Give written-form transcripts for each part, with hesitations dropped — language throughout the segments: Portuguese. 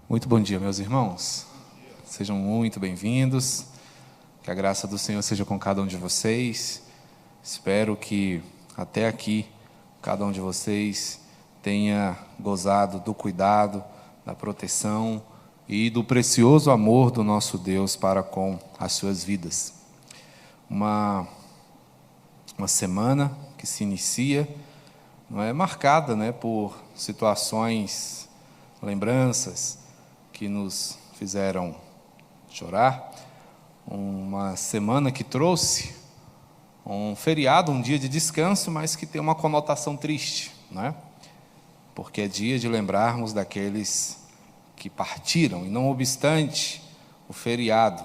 Muito bom dia, meus irmãos. Sejam muito bem-vindos. Que a graça do Senhor seja com cada um de vocês. Espero que até aqui cada um de vocês tenha gozado do cuidado, da proteção e do precioso amor do nosso Deus para com as suas vidas. Uma semana que se inicia, não é marcada, por situações, lembranças que nos fizeram chorar. Uma semana que trouxe um feriado, um dia de descanso, mas que tem uma conotação triste, porque é dia de lembrarmos daqueles que partiram, e não obstante o feriado,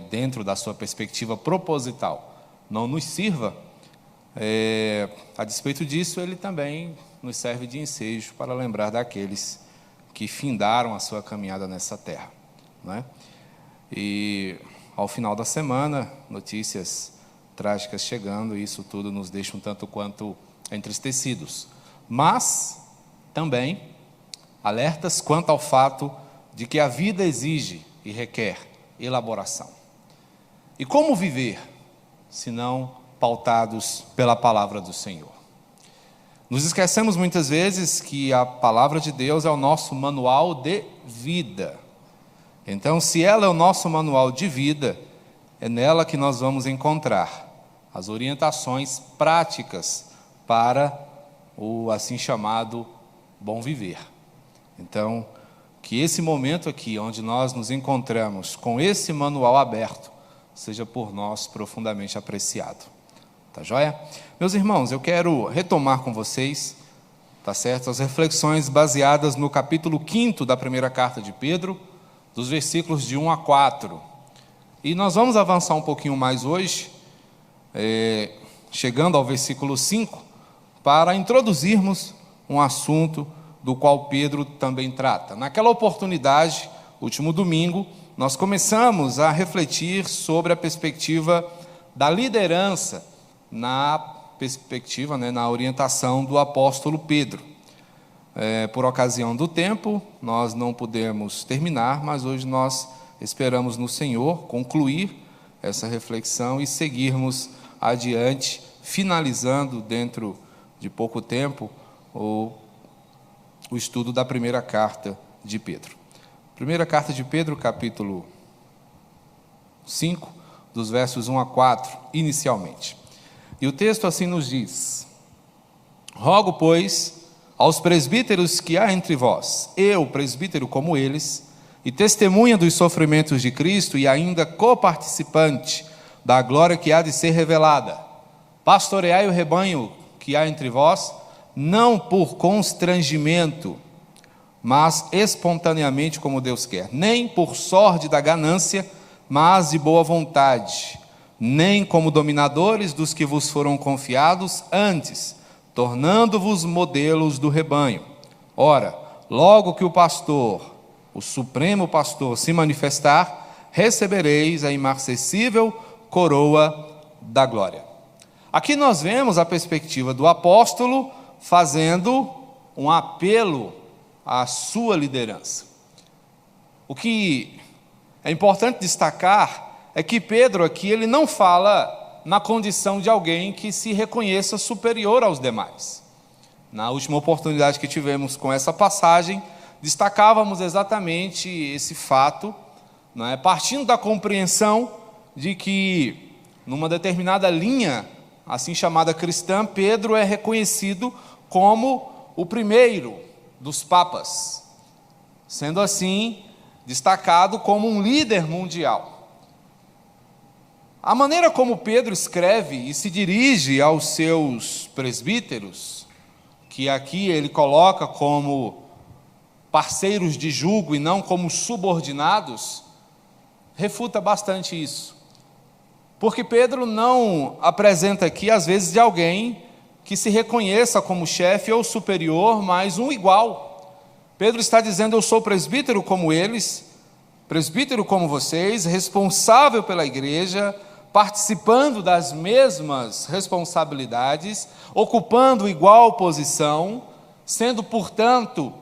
dentro da sua perspectiva proposital, não nos sirva, a despeito disso, ele também nos serve de ensejo para lembrar daqueles que findaram a sua caminhada nessa terra. E ao final da semana, notícias trágicas chegando, e isso tudo nos deixa um tanto quanto entristecidos, mas também alertas quanto ao fato de que a vida exige e requer elaboração. E como viver, se não pautados pela palavra do Senhor? Nos esquecemos muitas vezes que a palavra de Deus é o nosso manual de vida. Então, se ela é o nosso manual de vida, é nela que nós vamos encontrar as orientações práticas para o assim chamado bom viver. Então, que esse momento aqui, onde nós nos encontramos com esse manual aberto, seja por nós profundamente apreciado. Tá joia? Meus irmãos, eu quero retomar com vocês, as reflexões baseadas no capítulo 5 da primeira carta de Pedro, dos versículos de 1 a 4. E nós vamos avançar um pouquinho mais hoje, chegando ao versículo 5, para introduzirmos um assunto do qual Pedro também trata. Naquela oportunidade, último domingo, nós começamos a refletir sobre a perspectiva da liderança, na perspectiva, na orientação do apóstolo Pedro. Por ocasião do tempo, nós não pudemos terminar, mas hoje nós esperamos no Senhor concluir essa reflexão e seguirmos adiante, finalizando dentro de pouco tempo o estudo da primeira carta de Pedro. Primeira carta de Pedro, capítulo 5, dos versos 1 a 4, inicialmente. E o texto assim nos diz: rogo, pois, aos presbíteros que há entre vós, eu, presbítero como eles, e testemunha dos sofrimentos de Cristo e ainda coparticipante da glória que há de ser revelada, pastoreai o rebanho que há entre vós, não por constrangimento, mas espontaneamente como Deus quer, nem por sorte da ganância, mas de boa vontade, nem como dominadores dos que vos foram confiados, antes, tornando-vos modelos do rebanho. Ora, logo que o pastor, o supremo pastor, se manifestar, recebereis a imarcessível coroa da glória. Aqui nós vemos a perspectiva do apóstolo fazendo um apelo à sua liderança. O que é importante destacar é que Pedro aqui, ele não fala na condição de alguém que se reconheça superior aos demais. Na última oportunidade que tivemos com essa passagem, destacávamos exatamente esse fato, partindo da compreensão de que, numa determinada linha, assim chamada cristã, Pedro é reconhecido como o primeiro dos papas, sendo assim destacado como um líder mundial. A maneira como Pedro escreve e se dirige aos seus presbíteros, que aqui ele coloca como parceiros de julgo e não como subordinados, refuta bastante isso. Porque Pedro não apresenta aqui, às vezes, de alguém que se reconheça como chefe ou superior, mas um igual. Pedro está dizendo: eu sou presbítero como eles, presbítero como vocês, responsável pela igreja, participando das mesmas responsabilidades, ocupando igual posição, sendo, portanto,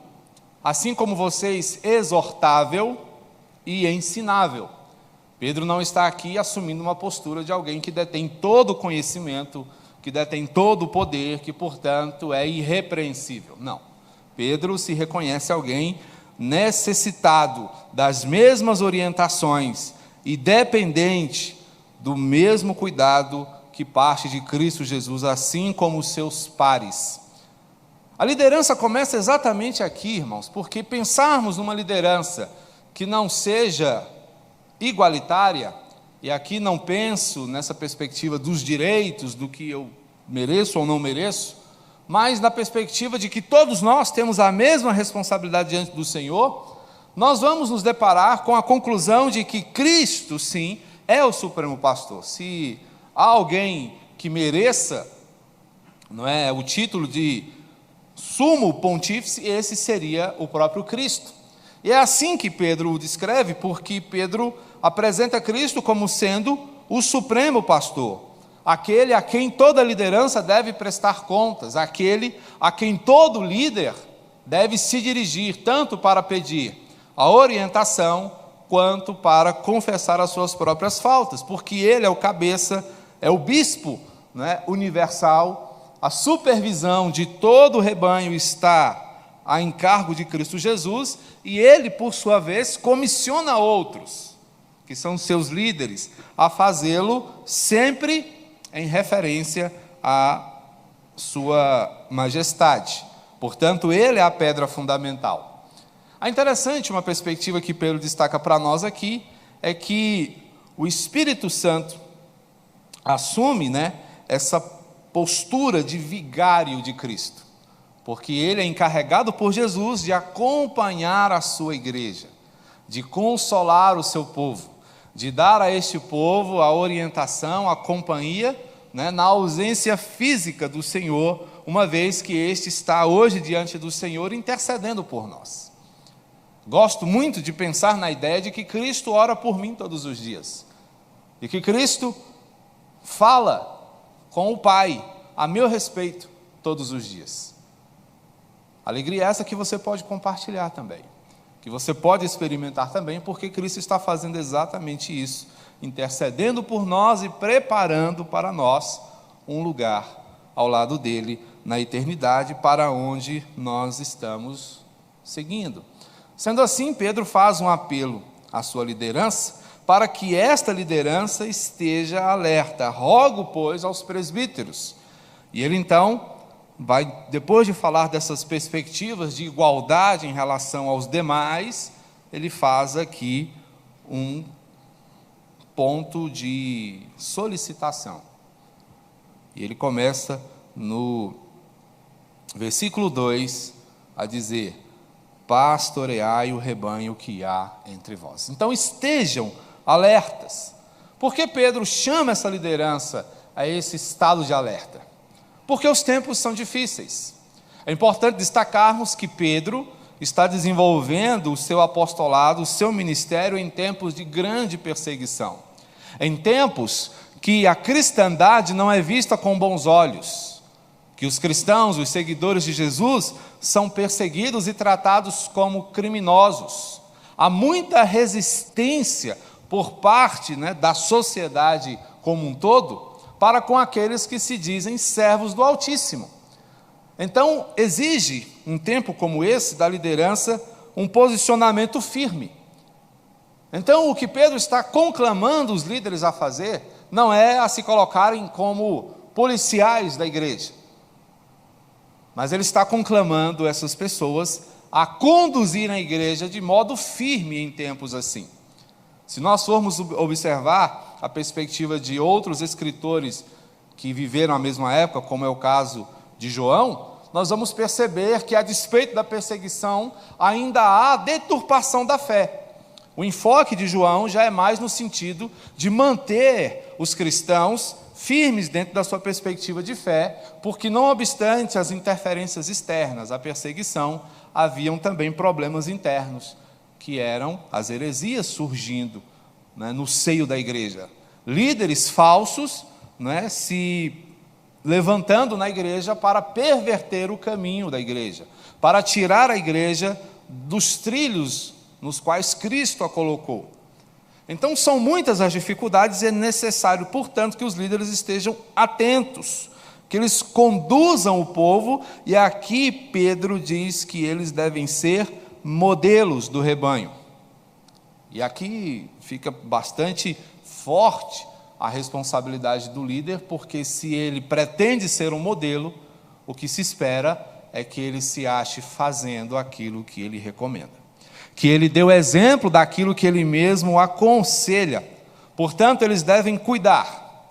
assim como vocês, exortável e ensinável. Pedro não está aqui assumindo uma postura de alguém que detém todo o conhecimento, que detém todo o poder, que, portanto, é irrepreensível. Não. Pedro se reconhece alguém necessitado das mesmas orientações e dependente do mesmo cuidado que parte de Cristo Jesus, assim como os seus pares. A liderança começa exatamente aqui, irmãos, porque pensarmos numa liderança que não seja igualitária, e aqui não penso nessa perspectiva dos direitos, do que eu mereço ou não mereço, mas na perspectiva de que todos nós temos a mesma responsabilidade diante do Senhor, nós vamos nos deparar com a conclusão de que Cristo, sim, é o supremo pastor. Se há alguém que mereça, não é, o título de sumo pontífice, esse seria o próprio Cristo. E é assim que Pedro o descreve, porque Pedro apresenta Cristo como sendo o supremo pastor, aquele a quem toda liderança deve prestar contas, aquele a quem todo líder deve se dirigir, tanto para pedir a orientação, quanto para confessar as suas próprias faltas, porque ele é o cabeça, é o bispo, né, universal. A supervisão de todo o rebanho está a encargo de Cristo Jesus, e ele, por sua vez, comissiona outros, que são seus líderes, a fazê-lo sempre em referência à sua majestade. Portanto, ele é a pedra fundamental. É interessante uma perspectiva que Pedro destaca para nós aqui, é que o Espírito Santo assume, né, essa postura de vigário de Cristo, porque ele é encarregado por Jesus de acompanhar a sua igreja, de consolar o seu povo, de dar a este povo a orientação, a companhia, né, na ausência física do Senhor, uma vez que este está hoje diante do Senhor intercedendo por nós. Gosto muito de pensar na ideia de que Cristo ora por mim todos os dias, e que Cristo fala com o Pai a meu respeito todos os dias. Alegria essa que você pode compartilhar também, que você pode experimentar também, porque Cristo está fazendo exatamente isso, intercedendo por nós e preparando para nós um lugar ao lado dele na eternidade, para onde nós estamos seguindo. Sendo assim, Pedro faz um apelo à sua liderança, para que esta liderança esteja alerta. Rogo, pois, aos presbíteros. E ele então vai, depois de falar dessas perspectivas de igualdade em relação aos demais, ele faz aqui um ponto de solicitação. E ele começa no versículo 2 a dizer: pastoreai o rebanho que há entre vós. Então estejam alertas. Por que Pedro chama essa liderança a esse estado de alerta? Porque os tempos são difíceis. É importante destacarmos que Pedro está desenvolvendo o seu apostolado, o seu ministério em tempos de grande perseguição. Em tempos que a cristandade não é vista com bons olhos, que os cristãos, os seguidores de Jesus, são perseguidos e tratados como criminosos. Há muita resistência por parte, né, da sociedade como um todo, para com aqueles que se dizem servos do Altíssimo. Então, exige, um tempo como esse, da liderança, um posicionamento firme. Então, o que Pedro está conclamando os líderes a fazer, não é a se colocarem como policiais da igreja, mas ele está conclamando essas pessoas a conduzir a igreja de modo firme em tempos assim. Se nós formos observar a perspectiva de outros escritores que viveram a mesma época, como é o caso de João, nós vamos perceber que, a despeito da perseguição, ainda há deturpação da fé. O enfoque de João já é mais no sentido de manter os cristãos firmes dentro da sua perspectiva de fé, porque, não obstante as interferências externas, a perseguição, haviam também problemas internos, que eram as heresias surgindo, né, no seio da igreja. Líderes falsos, né, se levantando na igreja para perverter o caminho da igreja, para tirar a igreja dos trilhos nos quais Cristo a colocou. Então, são muitas as dificuldades e é necessário, portanto, que os líderes estejam atentos, que eles conduzam o povo, e aqui Pedro diz que eles devem ser modelos do rebanho. E aqui fica bastante forte a responsabilidade do líder, porque se ele pretende ser um modelo, o que se espera é que ele se ache fazendo aquilo que ele recomenda, que ele dê o exemplo daquilo que ele mesmo aconselha. Portanto, eles devem cuidar,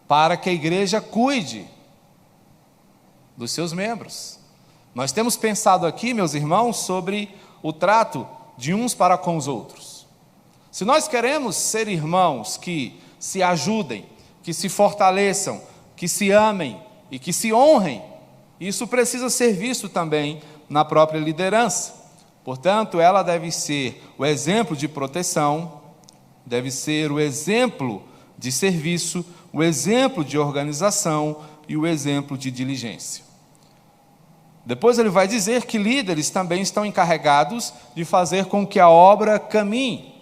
para que a igreja cuide dos seus membros. Nós temos pensado aqui, meus irmãos, sobre o trato de uns para com os outros. Se nós queremos ser irmãos que se ajudem, que se fortaleçam, que se amem e que se honrem, isso precisa ser visto também na própria liderança. Portanto, ela deve ser o exemplo de proteção, deve ser o exemplo de serviço, o exemplo de organização e o exemplo de diligência. Depois ele vai dizer que líderes também estão encarregados de fazer com que a obra caminhe.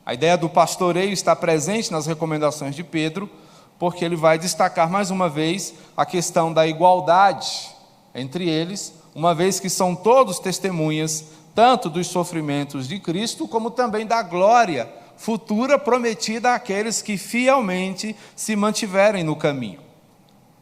A ideia do pastoreio está presente nas recomendações de Pedro, porque ele vai destacar mais uma vez a questão da igualdade entre eles, uma vez que são todos testemunhas tanto dos sofrimentos de Cristo, como também da glória futura prometida àqueles que fielmente se mantiverem no caminho.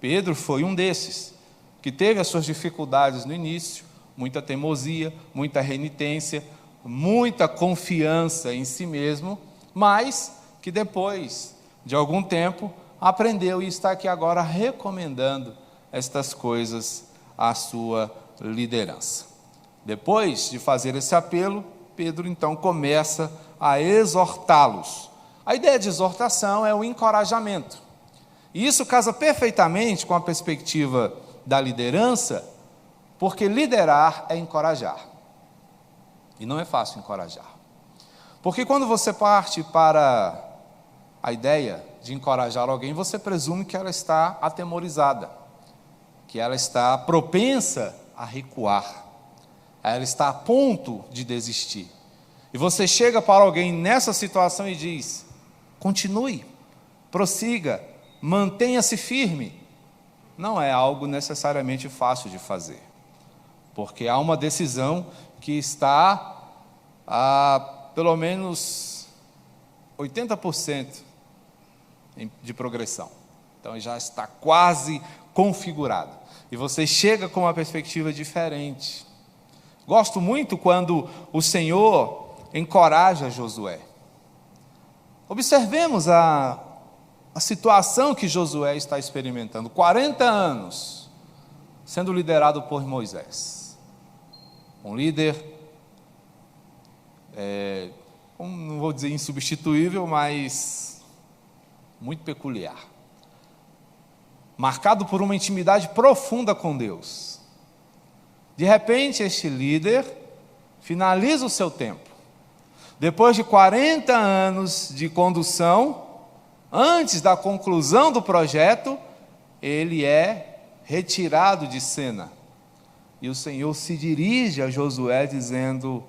Pedro foi um desses, que teve as suas dificuldades no início, muita teimosia, muita renitência, muita confiança em si mesmo, mas que depois de algum tempo aprendeu e está aqui agora recomendando estas coisas à sua liderança. Depois de fazer esse apelo, Pedro então começa a exortá-los. A ideia de exortação é o encorajamento. E isso casa perfeitamente com a perspectiva da liderança, porque liderar é encorajar. E não é fácil encorajar. Porque quando você parte para a ideia de encorajar alguém, você presume que ela está atemorizada, que ela está propensa a recuar, ela está a ponto de desistir. E você chega para alguém nessa situação e diz: continue, prossiga, mantenha-se firme. Não é algo necessariamente fácil de fazer, porque há uma decisão que está a pelo menos 80% de progressão. Então já está quase configurado. E você chega com uma perspectiva diferente. Gosto muito quando o Senhor encoraja Josué. Observemos a situação que Josué está experimentando. 40 anos sendo liderado por Moisés. Um líder, não vou dizer insubstituível, mas muito peculiar. Marcado por uma intimidade profunda com Deus. De repente, este líder finaliza o seu tempo. Depois de 40 anos de condução, antes da conclusão do projeto, ele é retirado de cena. E o Senhor se dirige a Josué dizendo: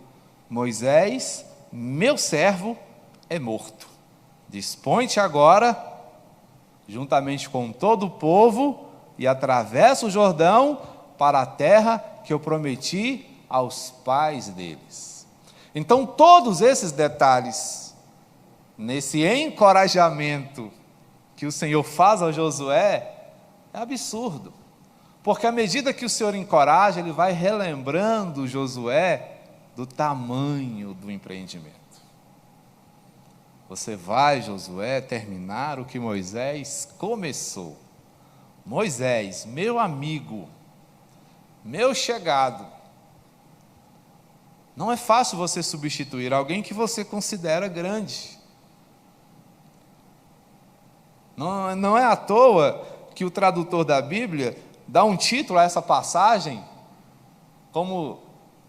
Moisés, meu servo, é morto. Dispõe-te agora, juntamente com todo o povo, e atravessa o Jordão para a terra que eu prometi aos pais deles. Então, todos esses detalhes, nesse encorajamento que o Senhor faz ao Josué, é absurdo. Porque à medida que o Senhor encoraja, Ele vai relembrando Josué do tamanho do empreendimento. Você vai, Josué, terminar o que Moisés começou. Moisés, meu amigo, meu chegado. Não é fácil você substituir alguém que você considera grande. Não é à toa que o tradutor da Bíblia dá um título a essa passagem, como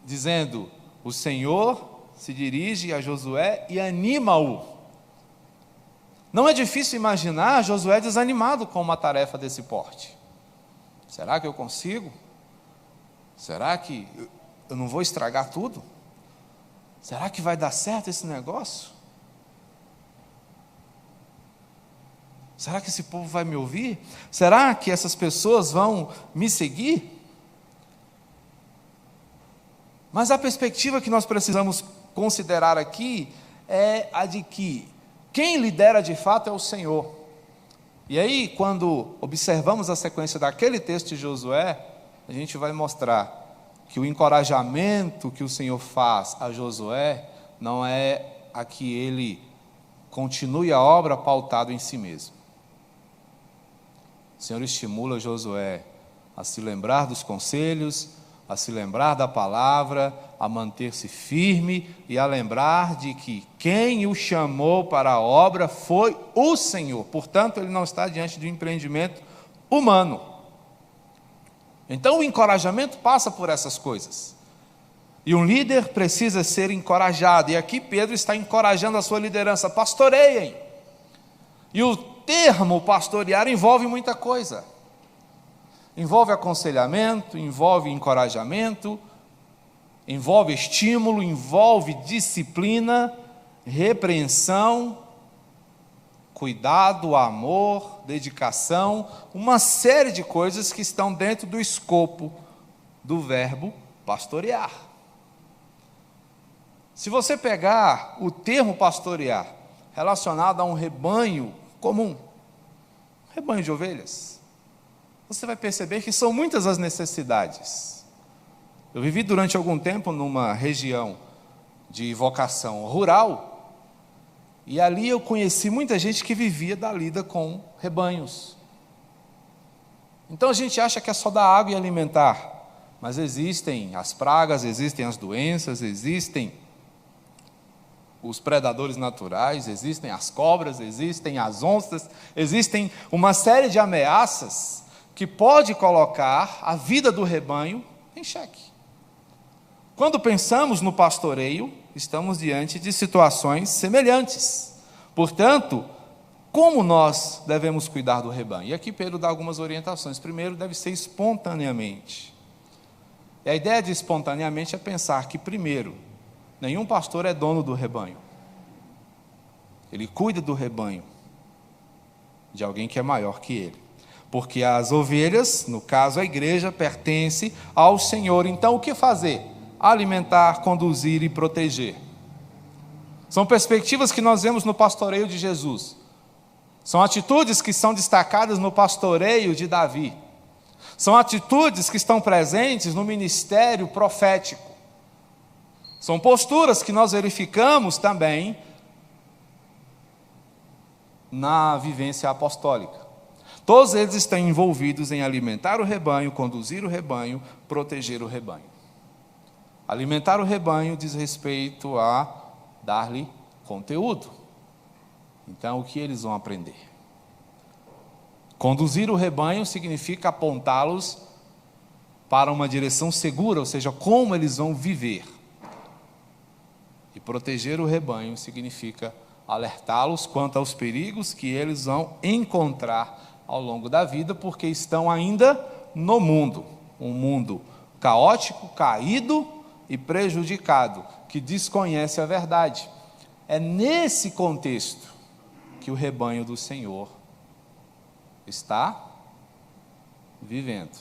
dizendo: o Senhor se dirige a Josué e anima-o. Não é difícil imaginar Josué desanimado com uma tarefa desse porte. Será que eu consigo? Será que eu não vou estragar tudo? Será que vai dar certo esse negócio? Será que esse povo vai me ouvir? Será que essas pessoas vão me seguir? Mas a perspectiva que nós precisamos considerar aqui é a de que quem lidera de fato é o Senhor. E aí, quando observamos a sequência daquele texto de Josué, a gente vai mostrar que o encorajamento que o Senhor faz a Josué não é a que ele continue a obra pautado em si mesmo. O Senhor estimula Josué a se lembrar dos conselhos, a se lembrar da palavra, a manter-se firme e a lembrar de que quem o chamou para a obra foi o Senhor. Portanto, ele não está diante de um empreendimento humano. Então, o encorajamento passa por essas coisas. E um líder precisa ser encorajado. E aqui Pedro está encorajando a sua liderança. Pastoreiem. E o termo pastorear envolve muita coisa. Envolve aconselhamento, envolve encorajamento, envolve estímulo, envolve disciplina, repreensão, cuidado, amor, dedicação, uma série de coisas que estão dentro do escopo do verbo pastorear. Se você pegar o termo pastorear relacionado a um rebanho comum, rebanho de ovelhas, você vai perceber que são muitas as necessidades. Eu vivi durante algum tempo numa região de vocação rural, e ali eu conheci muita gente que vivia da lida com rebanhos. Então a gente acha que é só dar água e alimentar, mas existem as pragas, existem as doenças, existem os predadores naturais, existem as cobras, existem as onças, existem uma série de ameaças que pode colocar a vida do rebanho em xeque. Quando pensamos no pastoreio, estamos diante de situações semelhantes. Portanto, como nós devemos cuidar do rebanho? E aqui Pedro dá algumas orientações. Primeiro, deve ser espontaneamente. E a ideia de espontaneamente é pensar que, primeiro, nenhum pastor é dono do rebanho. Ele cuida do rebanho de alguém que é maior que ele. Porque as ovelhas, no caso a igreja, pertence ao Senhor. Então, o que fazer? Alimentar, conduzir e proteger. São perspectivas que nós vemos no pastoreio de Jesus. São atitudes que são destacadas no pastoreio de Davi. São atitudes que estão presentes no ministério profético. São posturas que nós verificamos também na vivência apostólica. Todos eles estão envolvidos em alimentar o rebanho, conduzir o rebanho, proteger o rebanho. Alimentar o rebanho diz respeito a dar-lhe conteúdo. Então, o que eles vão aprender? Conduzir o rebanho significa apontá-los para uma direção segura, ou seja, como eles vão viver. E proteger o rebanho significa alertá-los quanto aos perigos que eles vão encontrar ao longo da vida, porque estão ainda no mundo, um mundo caótico, caído e prejudicado, que desconhece a verdade. É nesse contexto que o rebanho do Senhor está vivendo.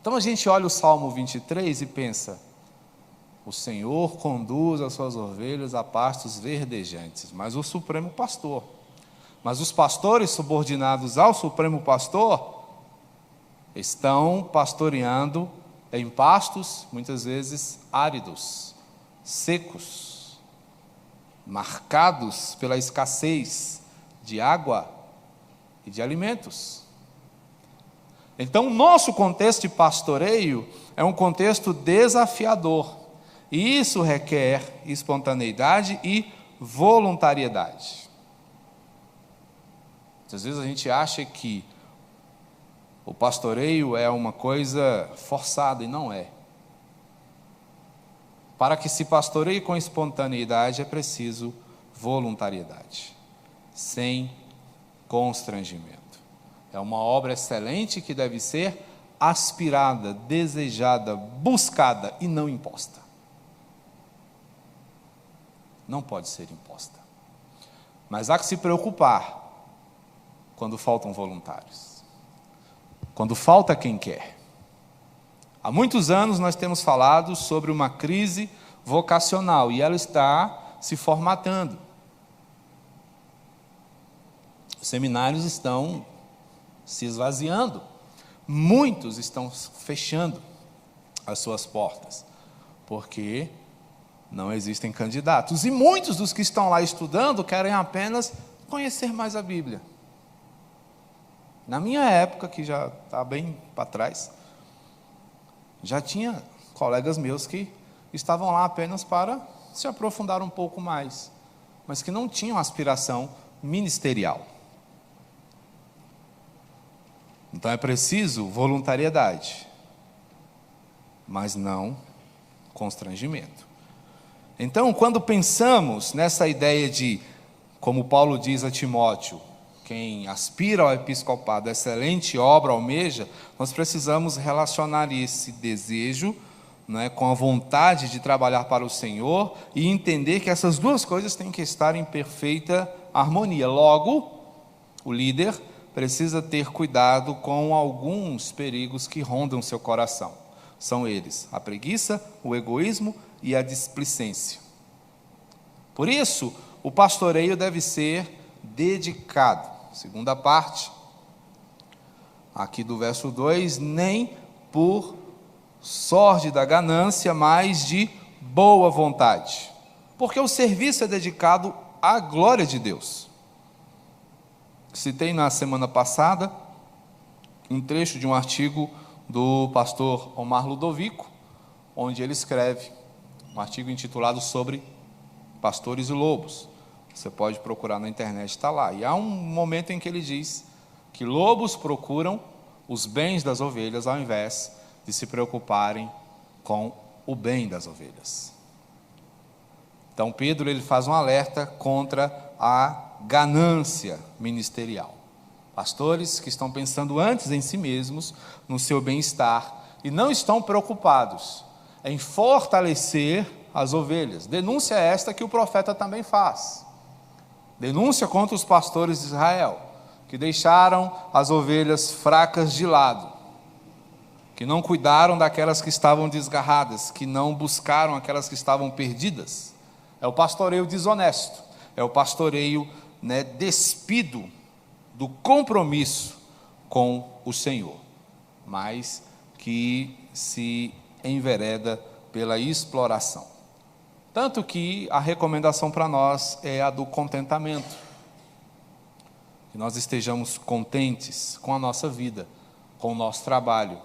Então a gente olha o Salmo 23 e pensa: o Senhor conduz as suas ovelhas a pastos verdejantes, mas o Supremo Pastor. Mas os pastores subordinados ao Supremo Pastor estão pastoreando em pastos, muitas vezes áridos, secos, marcados pela escassez de água e de alimentos. Então, o nosso contexto de pastoreio é um contexto desafiador, e isso requer espontaneidade e voluntariedade. Às vezes a gente acha que o pastoreio é uma coisa forçada, e não é. Para que se pastoreie com espontaneidade é preciso voluntariedade, sem constrangimento. É uma obra excelente que deve ser aspirada, desejada, buscada e não imposta. Não pode ser imposta. Mas há que se preocupar quando faltam voluntários, quando falta quem quer. Há muitos anos nós temos falado sobre uma crise vocacional e ela está se formatando. Os seminários estão se esvaziando, muitos estão fechando as suas portas, porque não existem candidatos. E muitos dos que estão lá estudando querem apenas conhecer mais a Bíblia. Na minha época, que já está bem para trás, já tinha colegas meus que estavam lá apenas para se aprofundar um pouco mais, mas que não tinham aspiração ministerial. Então é preciso voluntariedade, mas não constrangimento. Então, quando pensamos nessa ideia de, como Paulo diz a Timóteo, quem aspira ao episcopado, excelente obra almeja, nós precisamos relacionar esse desejo, né, com a vontade de trabalhar para o Senhor e entender que essas duas coisas têm que estar em perfeita harmonia. Logo, o líder precisa ter cuidado com alguns perigos que rondam seu coração. São eles: a preguiça, o egoísmo e a displicência. Por isso, o pastoreio deve ser dedicado. Segunda parte, aqui do verso 2, nem por sorte da ganância, mas de boa vontade. Porque o serviço é dedicado à glória de Deus. Citei na semana passada um trecho de um artigo do pastor Omar Ludovico, onde ele escreve um artigo intitulado sobre pastores e lobos. Você pode procurar na internet, está lá. E há um momento em que ele diz que lobos procuram os bens das ovelhas ao invés de se preocuparem com o bem das ovelhas. Então Pedro ele faz um alerta contra a ganância ministerial. Pastores que estão pensando antes em si mesmos, no seu bem-estar, e não estão preocupados em fortalecer as ovelhas. Denúncia esta que o profeta também faz. Denúncia contra os pastores de Israel, que deixaram as ovelhas fracas de lado, que não cuidaram daquelas que estavam desgarradas, que não buscaram aquelas que estavam perdidas. É o pastoreio desonesto, é o pastoreio, despido do compromisso com o Senhor, mas que se envereda pela exploração. Tanto que a recomendação para nós é a do contentamento. Que nós estejamos contentes com a nossa vida, com o nosso trabalho,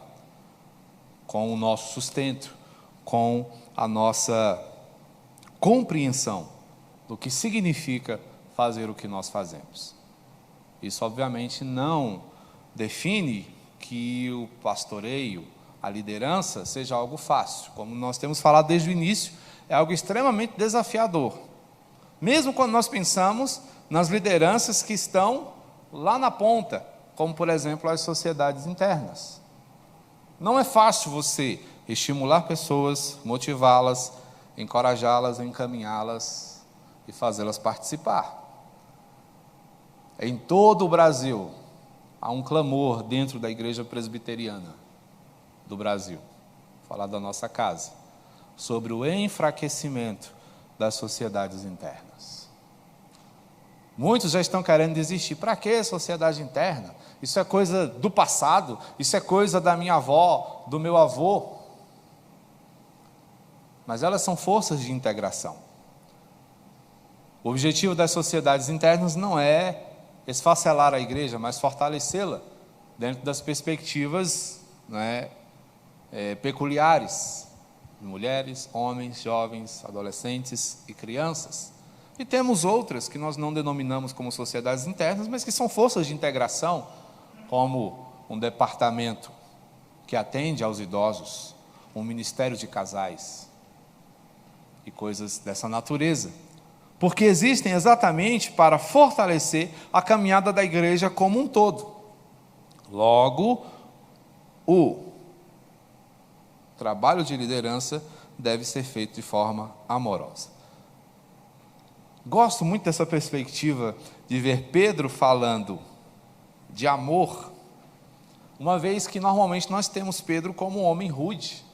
com o nosso sustento, com a nossa compreensão do que significa fazer o que nós fazemos. Isso, obviamente, não define que o pastoreio, a liderança, seja algo fácil. Como nós temos falado desde o início, é algo extremamente desafiador. Mesmo quando nós pensamos nas lideranças que estão lá na ponta, como, por exemplo, as sociedades internas. Não é fácil você estimular pessoas, motivá-las, encorajá-las, encaminhá-las e fazê-las participar. Em todo o Brasil, há um clamor dentro da igreja presbiteriana do Brasil, falar da nossa casa, sobre o enfraquecimento das sociedades internas. Muitos já estão querendo desistir. Para que sociedade interna? Isso é coisa do passado, isso é coisa da minha avó, do meu avô. Mas elas são forças de integração. O objetivo das sociedades internas não é esfacelar a igreja, mas fortalecê-la dentro das perspectivas peculiares de mulheres, homens, jovens, adolescentes e crianças. E temos outras que nós não denominamos como sociedades internas, mas que são forças de integração, como um departamento que atende aos idosos, um ministério de casais e coisas dessa natureza. Porque existem exatamente para fortalecer a caminhada da igreja como um todo. Logo, o trabalho de liderança deve ser feito de forma amorosa. Gosto muito dessa perspectiva de ver Pedro falando de amor, uma vez que normalmente nós temos Pedro como um homem rude,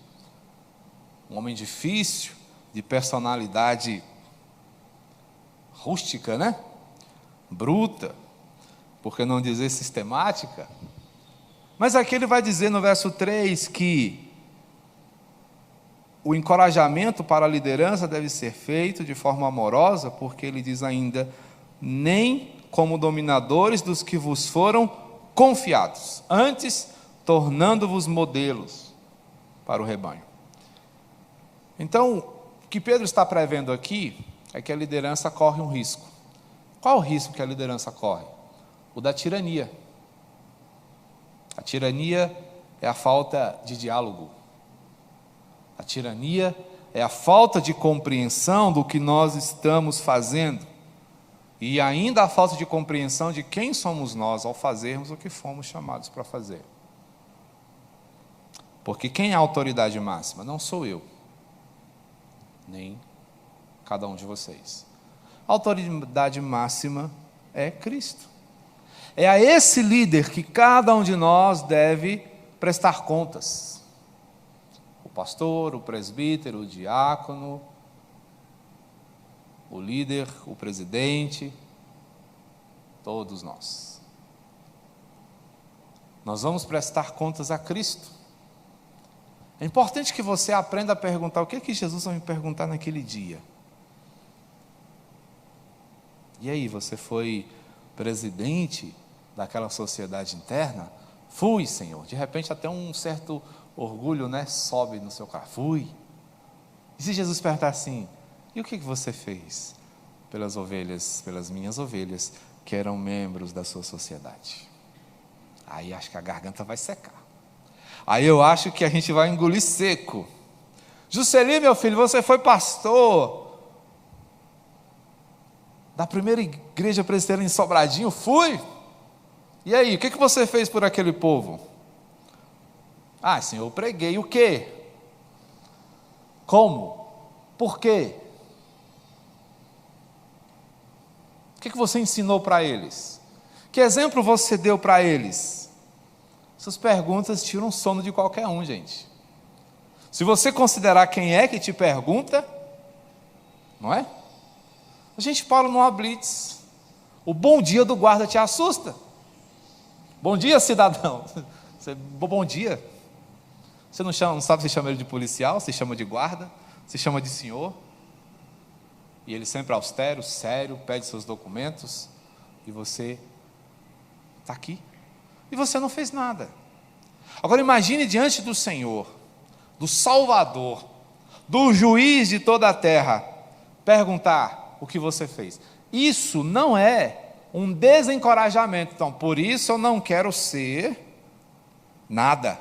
um homem difícil, de personalidade rústica, né? Bruta, por que não dizer sistemática? Mas aqui ele vai dizer no verso 3 que o encorajamento para a liderança deve ser feito de forma amorosa, porque ele diz ainda, nem como dominadores dos que vos foram confiados, antes tornando-vos modelos para o rebanho. Então, o que Pedro está prevendo aqui é que a liderança corre um risco. Qual o risco que a liderança corre? O da tirania. A tirania é a falta de diálogo. A tirania é a falta de compreensão do que nós estamos fazendo. E ainda a falta de compreensão de quem somos nós ao fazermos o que fomos chamados para fazer. Porque quem é a autoridade máxima? Não sou eu, nem cada um de vocês. A autoridade máxima é Cristo. É a esse líder que cada um de nós deve prestar contas. O pastor, o presbítero, o diácono, o líder, o presidente, todos nós. Nós vamos prestar contas a Cristo. É importante que você aprenda a perguntar o que Jesus vai me perguntar naquele dia. E aí, você foi presidente daquela sociedade interna? Fui, Senhor. De repente até um certo orgulho, né, sobe no seu carro. Fui. E se Jesus perguntar assim, e o que você fez pelas ovelhas, pelas minhas ovelhas, que eram membros da sua sociedade? Aí acho que a garganta vai secar. Aí eu acho que a gente vai engolir seco. Juscelino, meu filho, você foi pastor da primeira igreja presbiteriana em Sobradinho? Fui. E aí, o que você fez por aquele povo? Ah, Senhor, eu preguei. O quê? Como? Por quê? O que você ensinou para eles? Que exemplo você deu para eles? Essas perguntas tiram o sono de qualquer um, gente. Se você considerar quem é que te pergunta, não é? A gente fala numa blitz. O bom dia do guarda te assusta. Bom dia, cidadão. Bom dia. Você não sabe se chama ele de policial, se chama de guarda, se chama de senhor. E ele sempre austero, sério, pede seus documentos. E você está aqui. E você não fez nada. Agora imagine diante do Senhor, do Salvador, do juiz de toda a terra, perguntar o que você fez. Isso não é um desencorajamento. Então, por isso eu não quero ser nada.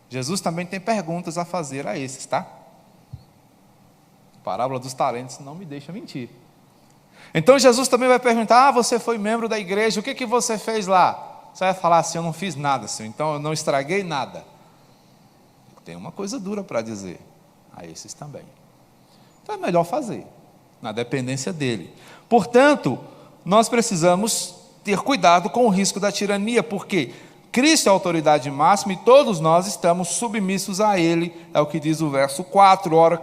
Jesus também tem perguntas a fazer a esses, tá? A parábola dos talentos não me deixa mentir. Então Jesus também vai perguntar, você foi membro da igreja, o que você fez lá? Você vai falar assim, eu não fiz nada, Senhor, então eu não estraguei nada. Tem uma coisa dura para dizer a esses também. Então é melhor fazer, na dependência dele. Portanto, nós precisamos ter cuidado com o risco da tirania, porque Cristo é a autoridade máxima e todos nós estamos submissos a Ele, é o que diz o verso 4, ora,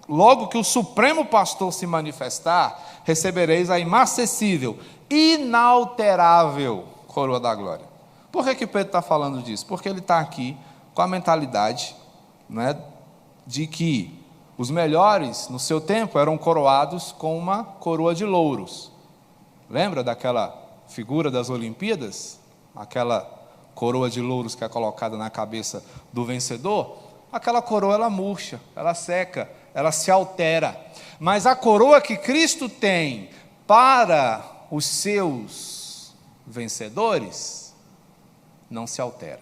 logo que o Supremo Pastor se manifestar, recebereis a inacessível, inalterável coroa da glória. Por que Pedro está falando disso? Porque ele está aqui com a mentalidade, né, de que os melhores no seu tempo eram coroados com uma coroa de louros. Lembra daquela figura das Olimpíadas? Aquela coroa de louros que é colocada na cabeça do vencedor? Aquela coroa ela murcha, ela seca, ela se altera. Mas a coroa que Cristo tem para os seus vencedores não se altera.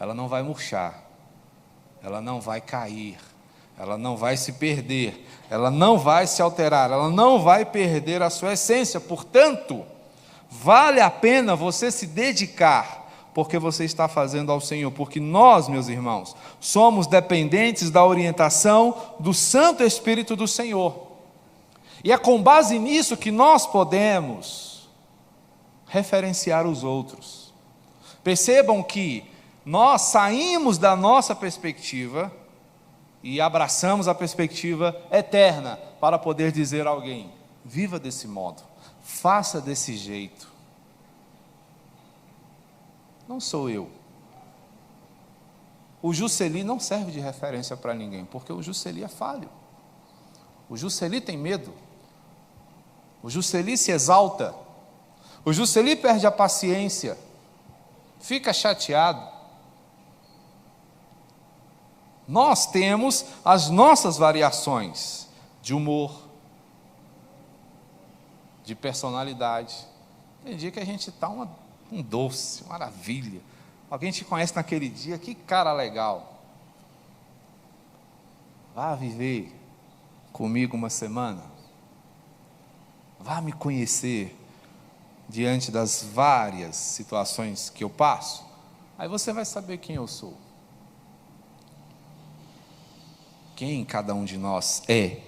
Ela não vai murchar, ela não vai cair, ela não vai se perder, ela não vai se alterar, ela não vai perder a sua essência. Portanto, vale a pena você se dedicar porque você está fazendo ao Senhor, porque nós, meus irmãos, somos dependentes da orientação do Santo Espírito do Senhor. E é com base nisso que nós podemos referenciar os outros. Percebam que nós saímos da nossa perspectiva e abraçamos a perspectiva eterna para poder dizer a alguém: viva desse modo, faça desse jeito. Não sou eu. O Jusceli não serve de referência para ninguém, porque o Jusceli é falho. O Jusceli tem medo. O Jusceli se exalta. O Jusceli perde a paciência. Fica chateado. Nós temos as nossas variações de humor, de personalidade. Tem dia que a gente está um doce, maravilha. Alguém te conhece naquele dia, que cara legal. Vá viver comigo uma semana. Vá me conhecer diante das várias situações que eu passo. Aí você vai saber quem eu sou. Quem cada um de nós é.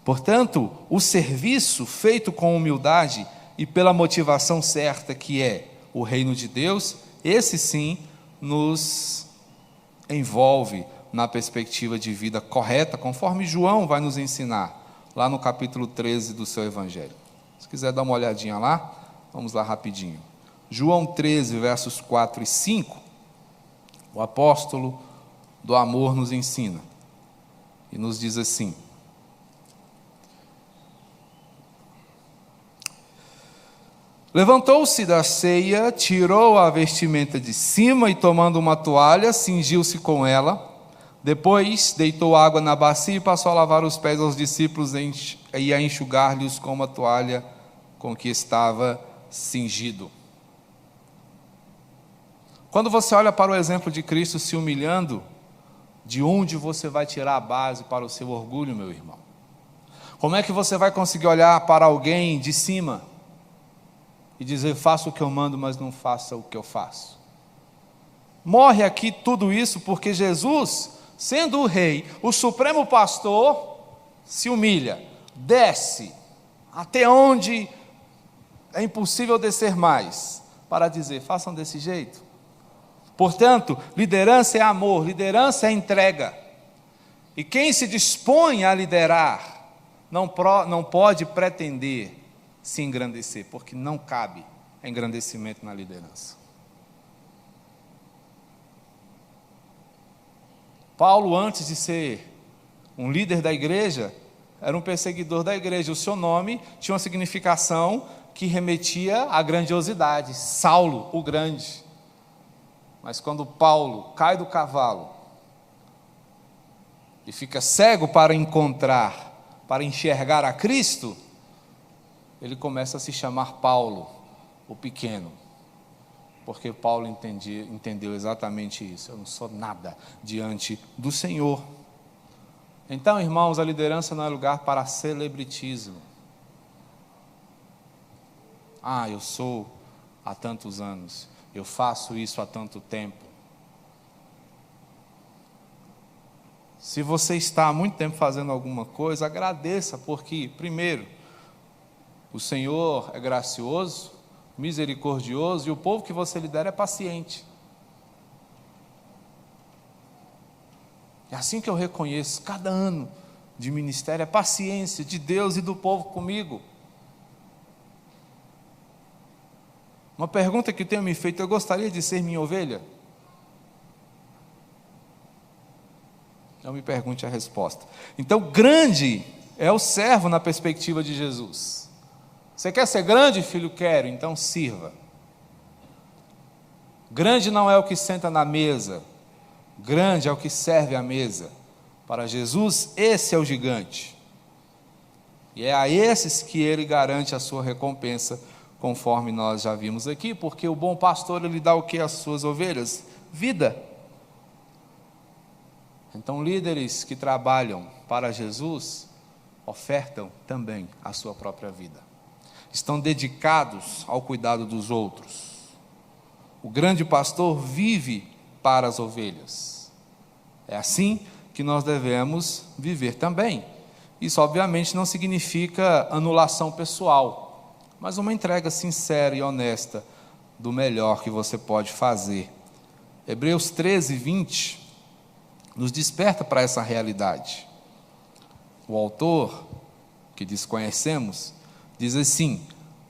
Portanto, o serviço feito com humildade e pela motivação certa, que é o reino de Deus, esse sim nos envolve na perspectiva de vida correta, conforme João vai nos ensinar, lá no capítulo 13 do seu Evangelho. Se quiser dar uma olhadinha lá, vamos lá rapidinho. João 13, versos 4 e 5, o apóstolo do amor nos ensina, e nos diz assim: levantou-se da ceia, tirou a vestimenta de cima e, tomando uma toalha, cingiu-se com ela. Depois deitou água na bacia e passou a lavar os pés aos discípulos e a enxugar-lhes com uma toalha com que estava cingido. Quando você olha para o exemplo de Cristo se humilhando, de onde você vai tirar a base para o seu orgulho, meu irmão? Como é que você vai conseguir olhar para alguém de cima e dizer: faça o que eu mando, mas não faça o que eu faço? Morre aqui tudo isso porque Jesus, sendo o rei, o supremo pastor, se humilha, desce até onde é impossível descer mais, para dizer: façam desse jeito. Portanto, liderança é amor, liderança é entrega. E quem se dispõe a liderar não pode pretender se engrandecer, porque não cabe engrandecimento na liderança. Paulo, antes de ser um líder da igreja, era um perseguidor da igreja. O seu nome tinha uma significação que remetia à grandiosidade: Saulo, o grande. Mas quando Paulo cai do cavalo e fica cego para enxergar a Cristo, ele começa a se chamar Paulo, o pequeno, porque Paulo entendeu exatamente isso: eu não sou nada diante do Senhor. Então, irmãos, a liderança não é lugar para celebritismo. Eu sou há tantos anos, eu faço isso há tanto tempo. Se você está há muito tempo fazendo alguma coisa, agradeça, porque, primeiro, o Senhor é gracioso, misericordioso, e o povo que você lidera é paciente. É assim que eu reconheço cada ano de ministério: é paciência de Deus e do povo comigo. Uma pergunta que tenho me feito: eu gostaria de ser minha ovelha? Não me pergunte a resposta. Então, grande é o servo na perspectiva de Jesus. Você quer ser grande, filho? Quero, então sirva. Grande não é o que senta na mesa, grande é o que serve à mesa. Para Jesus, esse é o gigante. E é a esses que ele garante a sua recompensa, conforme nós já vimos aqui, porque o bom pastor, ele dá o que às suas ovelhas? Vida. Então, líderes que trabalham para Jesus ofertam também a sua própria vida. Estão dedicados ao cuidado dos outros. O grande pastor vive para as ovelhas. É assim que nós devemos viver também. Isso, obviamente, não significa anulação pessoal, mas uma entrega sincera e honesta do melhor que você pode fazer. Hebreus 13, 20 nos desperta para essa realidade. O autor, que desconhecemos, diz assim: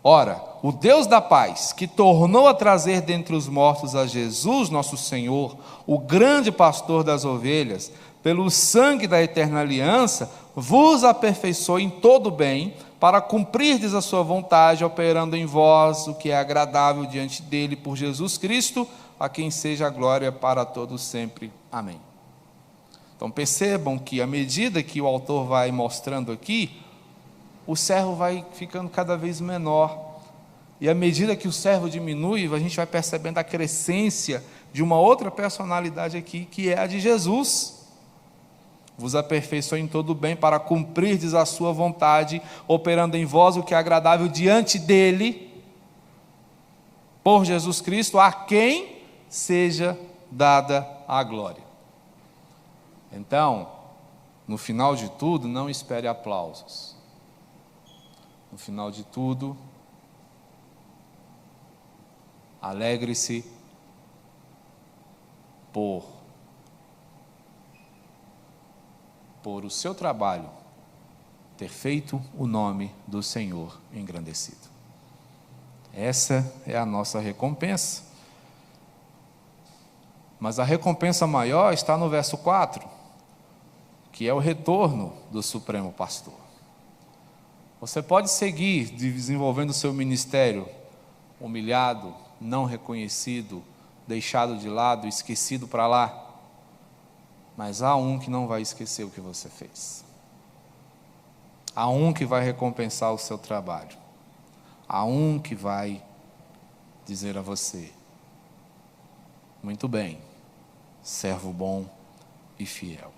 ora, o Deus da paz, que tornou a trazer dentre os mortos a Jesus, nosso Senhor, o grande pastor das ovelhas, pelo sangue da eterna aliança, vos aperfeiçoe em todo o bem, para cumprirdes a sua vontade, operando em vós o que é agradável diante dele, por Jesus Cristo, a quem seja a glória para todos sempre. Amém. Então percebam que, à medida que o autor vai mostrando aqui, o servo vai ficando cada vez menor. E à medida que o servo diminui, a gente vai percebendo a crescência de uma outra personalidade aqui, que é a de Jesus. Vos aperfeiçoe em todo o bem, para cumprirdes a sua vontade, operando em vós o que é agradável diante dele, por Jesus Cristo, a quem seja dada a glória. Então, no final de tudo, não espere aplausos. No final de tudo, alegre-se por o seu trabalho ter feito o nome do Senhor engrandecido. Essa é a nossa recompensa. Mas a recompensa maior está no verso 4, que é o retorno do Supremo Pastor. Você pode seguir desenvolvendo o seu ministério humilhado, não reconhecido, deixado de lado, esquecido para lá, mas há um que não vai esquecer o que você fez. Há um que vai recompensar o seu trabalho. Há um que vai dizer a você: muito bem, servo bom e fiel.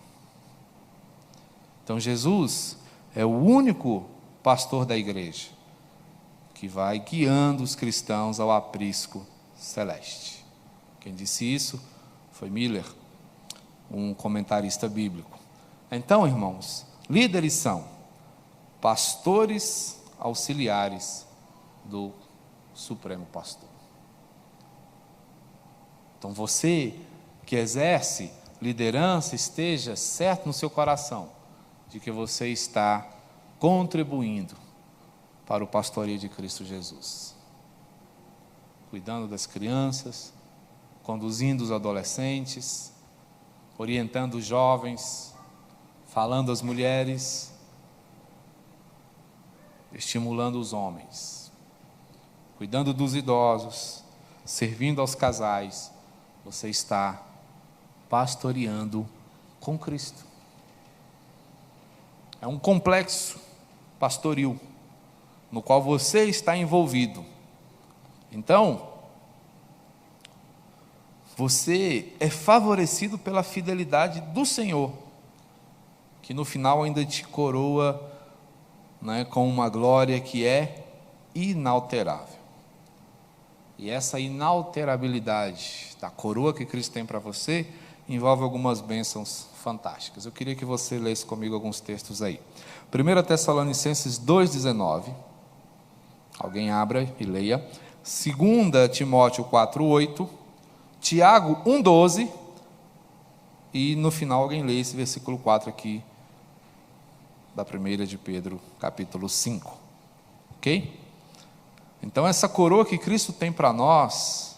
Então Jesus é o único pastor da igreja que vai guiando os cristãos ao aprisco celeste. Quem disse isso foi Miller, um comentarista bíblico. Então, irmãos, líderes são pastores auxiliares do Supremo Pastor. Então, você que exerce liderança, esteja certo no seu coração de que você está contribuindo para o pastoreio de Cristo Jesus, cuidando das crianças, conduzindo os adolescentes, orientando os jovens, falando às mulheres, estimulando os homens, cuidando dos idosos, servindo aos casais. Você está pastoreando com Cristo. É um complexo pastoril no qual você está envolvido. Então, você é favorecido pela fidelidade do Senhor, que no final ainda te coroa, com uma glória que é inalterável. E essa inalterabilidade da coroa que Cristo tem para você envolve algumas bênçãos fantásticas. Eu queria que você lesse comigo alguns textos aí. 1 Tessalonicenses 2,19. Alguém abra e leia. 2 Timóteo 4,8. Tiago 1,12. E no final alguém lê esse versículo 4 aqui, da 1 de Pedro, capítulo 5. Ok? Então essa coroa que Cristo tem para nós,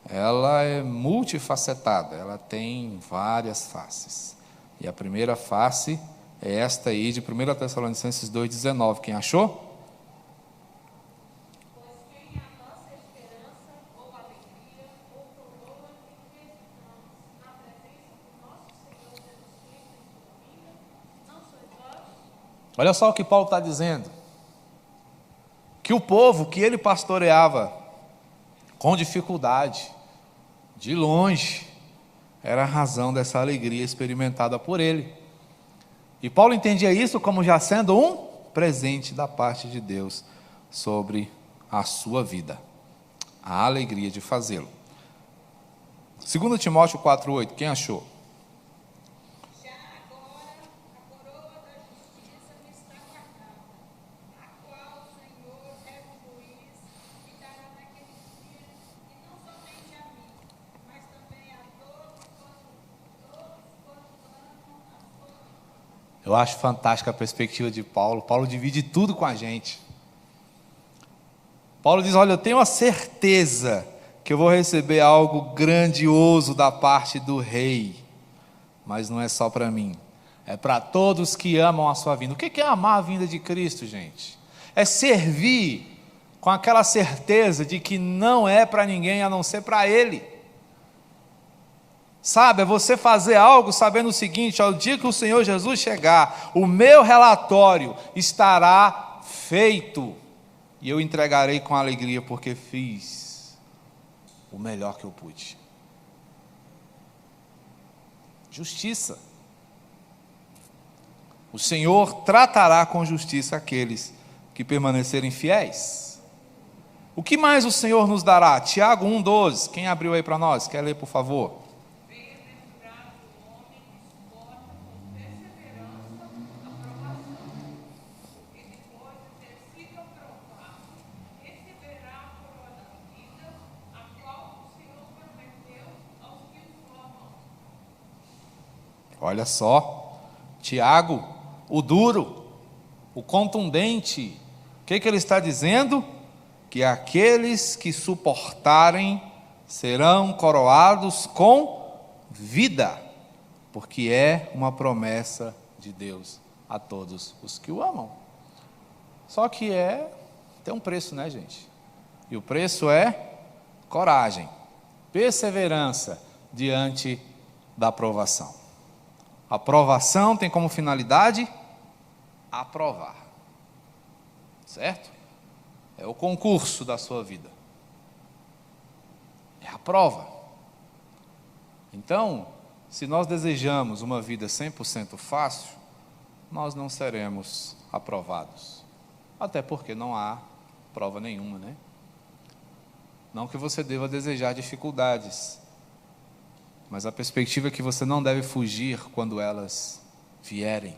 ela é multifacetada, ela tem várias faces. E a primeira face é esta aí de 1 Tessalonicenses 2,19. Quem achou? Pois quem é a nossa esperança ou alegria ou coroa em que estamos na presença do nosso Senhor Jesus Cristo em sua vinda, não sois vós? Olha só o que Paulo está dizendo. Que o povo que ele pastoreava com dificuldade, de longe, era a razão dessa alegria experimentada por ele. E Paulo entendia isso como já sendo um presente da parte de Deus sobre a sua vida, a alegria de fazê-lo. 2 Timóteo 4,8, quem achou? Já agora a coroa da justiça me está guardada, a qual o Senhor é o juiz e dará naquele dia, e não somente a mim, mas também a todos quantos amam a sua vida. Eu acho fantástica a perspectiva de Paulo. Paulo divide tudo com a gente. Paulo diz, olha, eu tenho a certeza que eu vou receber algo grandioso da parte do rei, mas não é só para mim, é para todos que amam a sua vinda. O que é amar a vinda de Cristo, gente? É servir com aquela certeza de que não é para ninguém a não ser para Ele. Sabe, é você fazer algo sabendo o seguinte, ao dia que o Senhor Jesus chegar, o meu relatório estará feito, e eu entregarei com alegria, porque fiz o melhor que eu pude. Justiça. O Senhor tratará com justiça aqueles que permanecerem fiéis. O que mais o Senhor nos dará? Tiago 1,12. Quem abriu aí para nós? Quer ler, por favor? Bem-aventurado o homem que suporta com perseverança a provação, e depois de ter sido aprovado, receberá a coroa da vida, a qual o Senhor prometeu aos que o amam. Olha só, Tiago, o duro, o contundente, o que ele está dizendo? Que aqueles que suportarem serão coroados com vida, porque é uma promessa de Deus a todos os que o amam. Só que tem um preço, né, gente? E o preço é coragem, perseverança diante da aprovação. A aprovação tem como finalidade aprovar, certo? É o concurso da sua vida, é a prova. Então, se nós desejamos uma vida 100% fácil, nós não seremos aprovados, até porque não há prova nenhuma, né? Não que você deva desejar dificuldades, mas a perspectiva é que você não deve fugir quando elas vierem,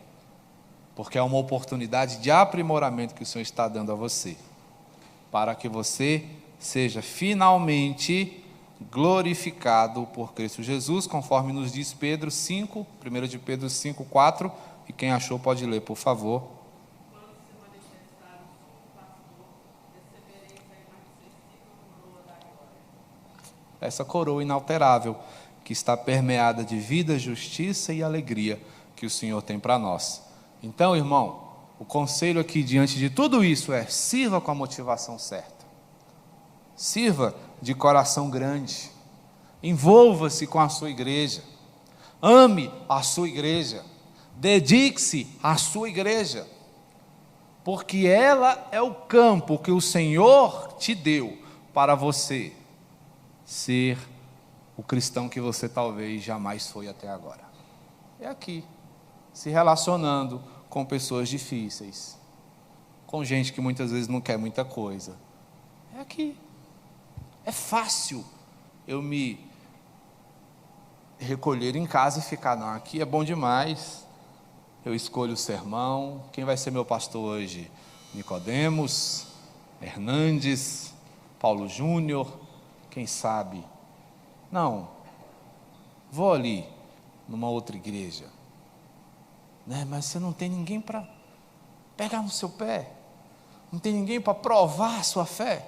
porque é uma oportunidade de aprimoramento que o Senhor está dando a você, para que você seja finalmente glorificado por Cristo Jesus, conforme nos diz Pedro 5, 1 de Pedro 5, 4, e quem achou pode ler, por favor. Quando se manifestar o sumo pastor, recebereis a inacessível coroa da glória. Essa coroa inalterável, que está permeada de vida, justiça e alegria que o Senhor tem para nós. Então, irmão, o conselho aqui diante de tudo isso é: sirva com a motivação certa, sirva de coração grande, envolva-se com a sua igreja, ame a sua igreja, dedique-se à sua igreja, porque ela é o campo que o Senhor te deu para você ser o cristão que você talvez jamais foi até agora. É aqui, se relacionando com pessoas difíceis, com gente que muitas vezes não quer muita coisa. É aqui. É fácil eu me recolher em casa e ficar, não, aqui é bom demais. Eu escolho o sermão. Quem vai ser meu pastor hoje? Nicodemos, Hernandes, Paulo Júnior, quem sabe? Não, vou ali, numa outra igreja, né? Mas você não tem ninguém para pegar no seu pé, não tem ninguém para provar a sua fé.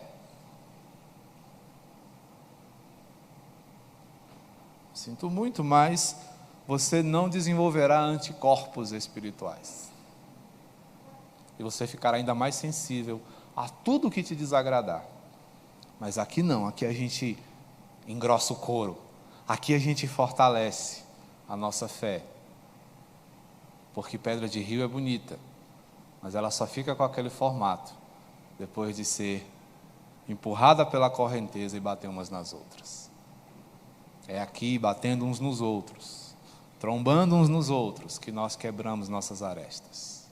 Sinto muito, mas você não desenvolverá anticorpos espirituais, e você ficará ainda mais sensível a tudo que te desagradar. Mas aqui não, aqui a gente engrossa o couro, aqui a gente fortalece a nossa fé, porque Pedra de Rio é bonita, mas ela só fica com aquele formato depois de ser empurrada pela correnteza e bater umas nas outras. É aqui, batendo uns nos outros, trombando uns nos outros, que nós quebramos nossas arestas,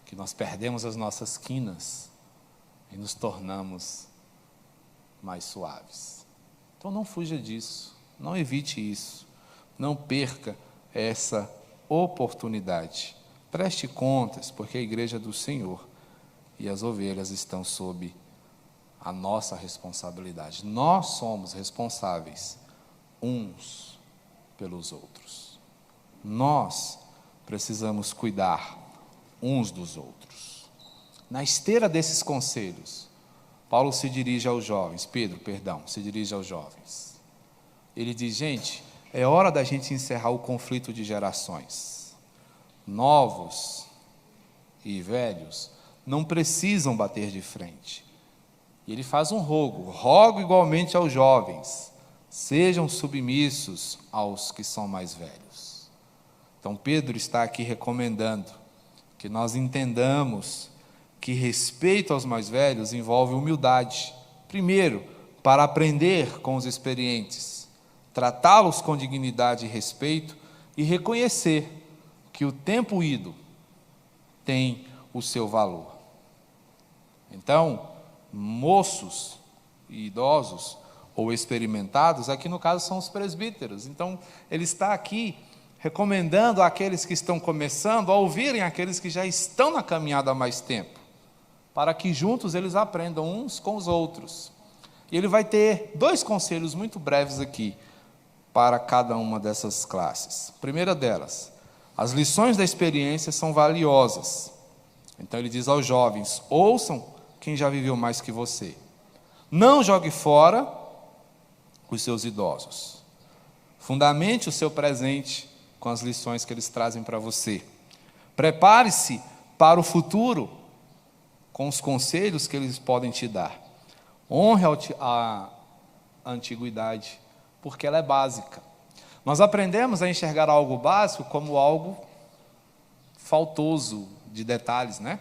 que nós perdemos as nossas quinas e nos tornamos mais suaves. Então não fuja disso. Não evite isso. Não perca essa oportunidade. Preste contas, porque a igreja é do Senhor e as ovelhas estão sob a nossa responsabilidade. Nós somos responsáveis uns pelos outros. Nós precisamos cuidar uns dos outros. Na esteira desses conselhos, Paulo se dirige aos jovens, se dirige aos jovens. Ele diz, gente, é hora da gente encerrar o conflito de gerações. Novos e velhos não precisam bater de frente. E ele faz um rogo igualmente aos jovens, sejam submissos aos que são mais velhos. Então Pedro está aqui recomendando que nós entendamos que respeito aos mais velhos envolve humildade. Primeiro, para aprender com os experientes, tratá-los com dignidade e respeito e reconhecer que o tempo ido tem o seu valor. Então, moços e idosos ou experimentados, aqui no caso são os presbíteros. Então, ele está aqui recomendando àqueles que estão começando a ouvirem aqueles que já estão na caminhada há mais tempo, para que juntos eles aprendam uns com os outros. E ele vai ter 2 conselhos muito breves aqui para cada uma dessas classes. Primeira delas, as lições da experiência são valiosas. Então ele diz aos jovens, ouçam quem já viveu mais que você. Não jogue fora os seus idosos. Fundamente o seu presente com as lições que eles trazem para você. Prepare-se para o futuro com os conselhos que eles podem te dar. Honre a antiguidade, porque ela é básica. Nós aprendemos a enxergar algo básico como algo faltoso de detalhes, né?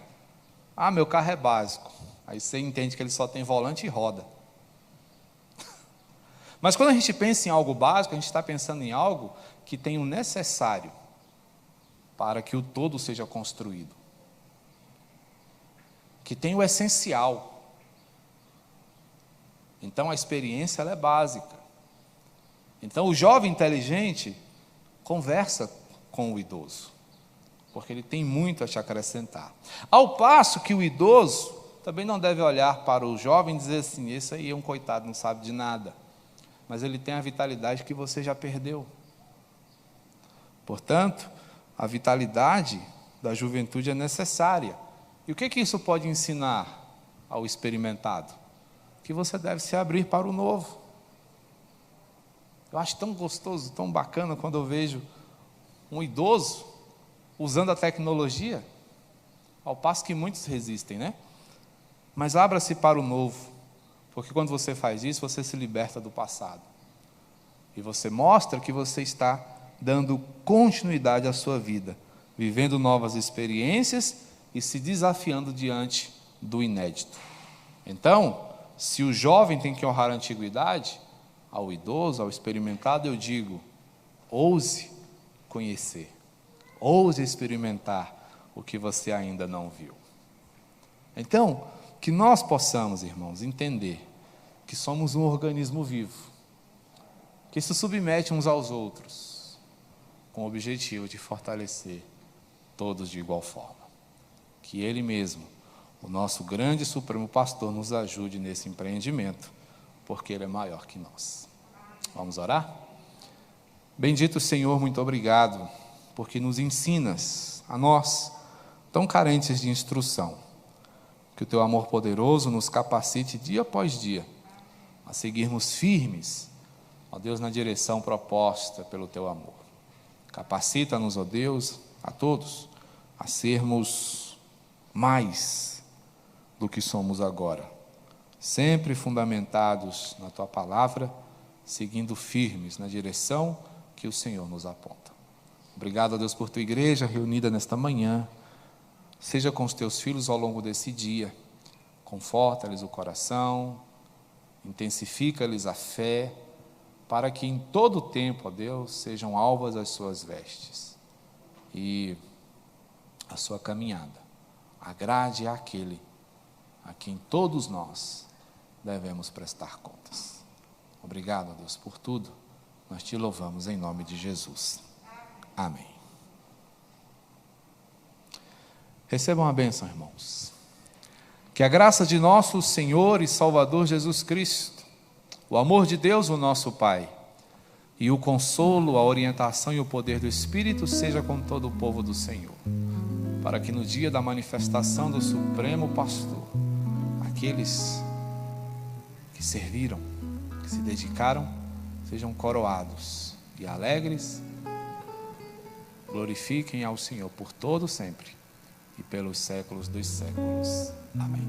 Ah, meu carro é básico. Aí você entende que ele só tem volante e roda. Mas quando a gente pensa em algo básico, a gente está pensando em algo que tem o necessário para que o todo seja construído. Que tem o essencial. Então a experiência ela é básica. Então o jovem inteligente conversa com o idoso, porque ele tem muito a te acrescentar. Ao passo que o idoso também não deve olhar para o jovem e dizer assim, esse aí é um coitado, não sabe de nada. Mas ele tem a vitalidade que você já perdeu. Portanto, a vitalidade da juventude é necessária. E o que isso pode ensinar ao experimentado? Que você deve se abrir para o novo. Eu acho tão gostoso, tão bacana quando eu vejo um idoso usando a tecnologia, ao passo que muitos resistem, né? Mas abra-se para o novo, porque quando você faz isso, você se liberta do passado. E você mostra que você está dando continuidade à sua vida, vivendo novas experiências e se desafiando diante do inédito. Então, se o jovem tem que honrar a antiguidade, ao idoso, ao experimentado, eu digo, ouse conhecer, ouse experimentar o que você ainda não viu. Então, que nós possamos, irmãos, entender que somos um organismo vivo, que se submete uns aos outros, com o objetivo de fortalecer todos de igual forma. Que Ele mesmo, o nosso grande e supremo pastor, nos ajude nesse empreendimento, porque Ele é maior que nós. Vamos orar? Bendito Senhor, muito obrigado, porque nos ensinas, a nós, tão carentes de instrução, que o Teu amor poderoso nos capacite dia após dia, a seguirmos firmes, ó Deus, na direção proposta pelo Teu amor. Capacita-nos, ó Deus, a todos, a sermos mais do que somos agora, sempre fundamentados na Tua palavra, seguindo firmes na direção que o Senhor nos aponta. Obrigado, ó Deus, por Tua igreja reunida nesta manhã. Seja com os Teus filhos ao longo desse dia. Conforta-lhes o coração, intensifica-lhes a fé, para que em todo o tempo, ó Deus, sejam alvas as suas vestes. E a sua caminhada agrade àquele a quem todos nós devemos prestar contas. Obrigado, Deus, por tudo. Nós te louvamos em nome de Jesus. Amém. Recebam a bênção, irmãos. Que a graça de nosso Senhor e Salvador Jesus Cristo, o amor de Deus, o nosso Pai, e o consolo, a orientação e o poder do Espírito seja com todo o povo do Senhor, para que no dia da manifestação do Supremo Pastor, aqueles que serviram, que se dedicaram, sejam coroados e alegres, glorifiquem ao Senhor por todo sempre e pelos séculos dos séculos. Amém.